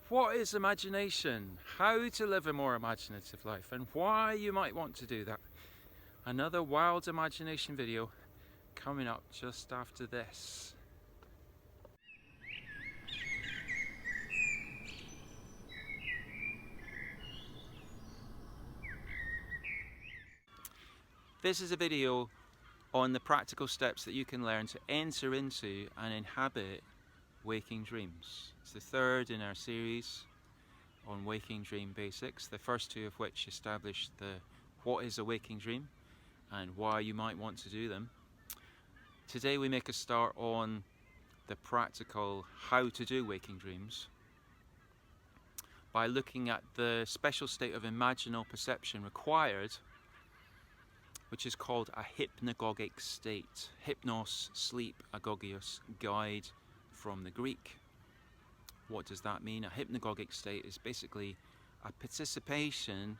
What is imagination? How to live a more imaginative life and why you might want to do that. Another wild imagination video coming up just after this. This is a video on the practical steps that you can learn to enter into and inhabit waking dreams. It's the third in our series on waking dream basics, the first two of which establish what is a waking dream and why you might want to do them. Today we make a start on the practical how to do waking dreams by looking at the special state of imaginal perception required, which is called a hypnagogic state. Hypnos, sleep, agogios, guide from the Greek. What does that mean? A hypnagogic state is basically a participation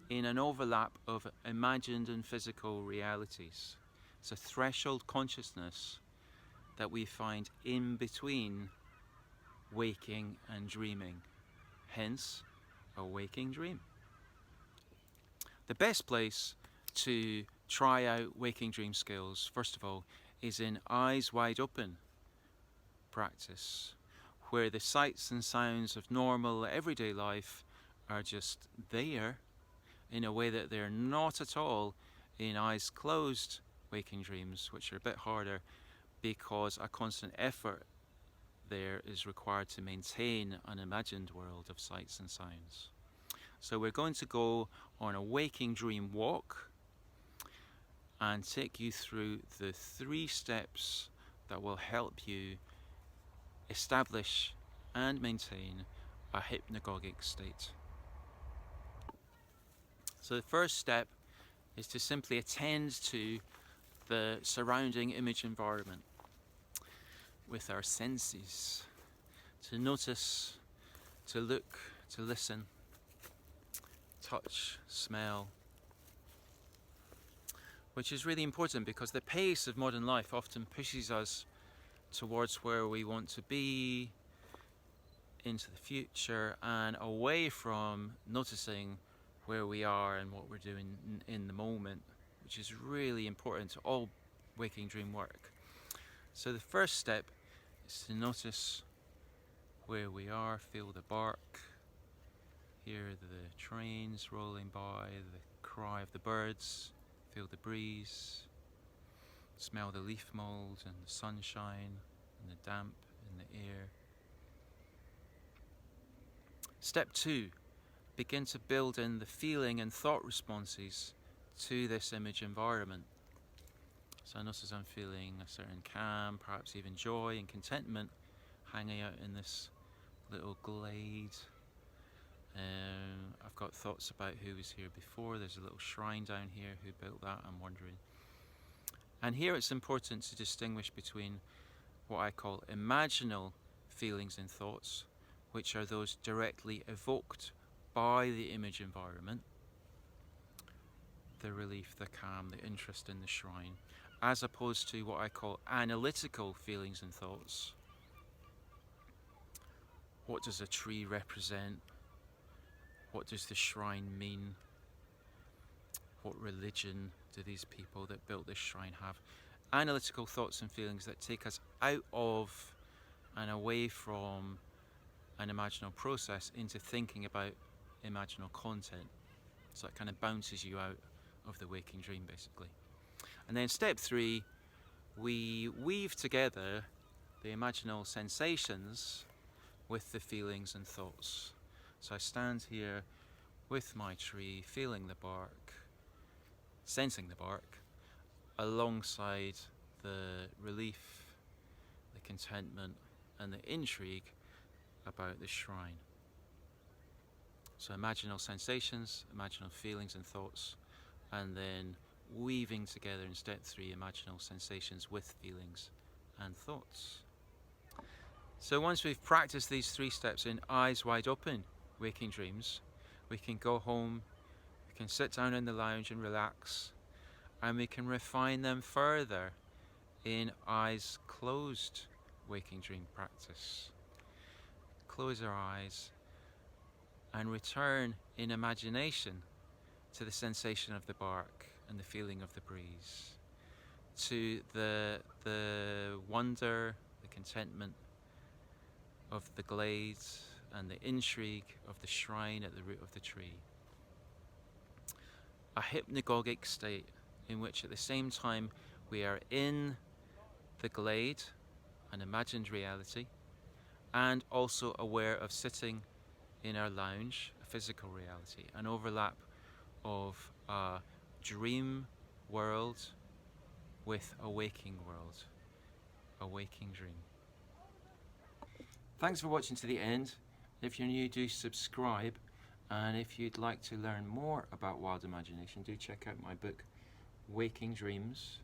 in an overlap of imagined and physical realities. It's a threshold consciousness that we find in between waking and dreaming, hence a waking dream. The best place to try out waking dream skills, first of all, is in eyes wide open practice, where the sights and sounds of normal everyday life are just there in a way that they're not at all in eyes closed waking dreams, which are a bit harder because a constant effort there is required to maintain an imagined world of sights and sounds. So we're going to go on a waking dream walk and take you through the 3 steps that will help you establish and maintain a hypnagogic state. So the first step is to simply attend to the surrounding image environment with our senses, to notice, to look, to listen, touch, smell, which is really important because the pace of modern life often pushes us towards where we want to be, into the future, and away from noticing where we are and what we're doing in the moment, which is really important to all waking dream work. So the first step is to notice where we are, feel the bark, hear the trains rolling by, the cry of the birds, feel the breeze, smell the leaf mold and the sunshine and the damp in the air. Step 2, begin to build in the feeling and thought responses to this image environment. So I notice I'm feeling a certain calm, perhaps even joy and contentment hanging out in this little glade. I've got thoughts about who was here before. There's a little shrine down here. Who built that? I'm wondering. And here it's important to distinguish between what I call imaginal feelings and thoughts, which are those directly evoked by the image environment, the relief, the calm, the interest in the shrine, as opposed to what I call analytical feelings and thoughts. What does a tree represent? What does the shrine mean? What religion do these people that built this shrine have? Analytical thoughts and feelings that take us out of and away from an imaginal process into thinking about imaginal content. So it kind of bounces you out of the waking dream, basically. And then step 3, we weave together the imaginal sensations with the feelings and thoughts. So I stand here with my tree, feeling the bark, sensing the bark, alongside the relief, the contentment, and the intrigue about the shrine. So imaginal sensations, imaginal feelings and thoughts, and then weaving together in step 3 imaginal sensations with feelings and thoughts. So once we've practiced these 3 steps in eyes wide open waking dreams, we can go home, we can sit down in the lounge and relax, and we can refine them further in eyes closed waking dream practice. close our eyes and return in imagination to the sensation of the bark and the feeling of the breeze, to the wonder, the contentment of the glades and the intrigue of the shrine at the root of the tree. A hypnagogic state in which at the same time we are in the glade, an imagined reality, and also aware of sitting in our lounge, a physical reality, an overlap of a dream world with a waking world, a waking dream. Thanks for watching to the end. If you're new, do subscribe, and if you'd like to learn more about wild imagination, do check out my book Waking Dreams,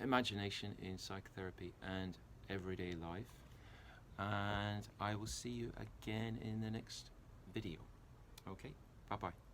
Imagination in Psychotherapy and Everyday Life, and I will see you again in the next video. Okay, bye bye.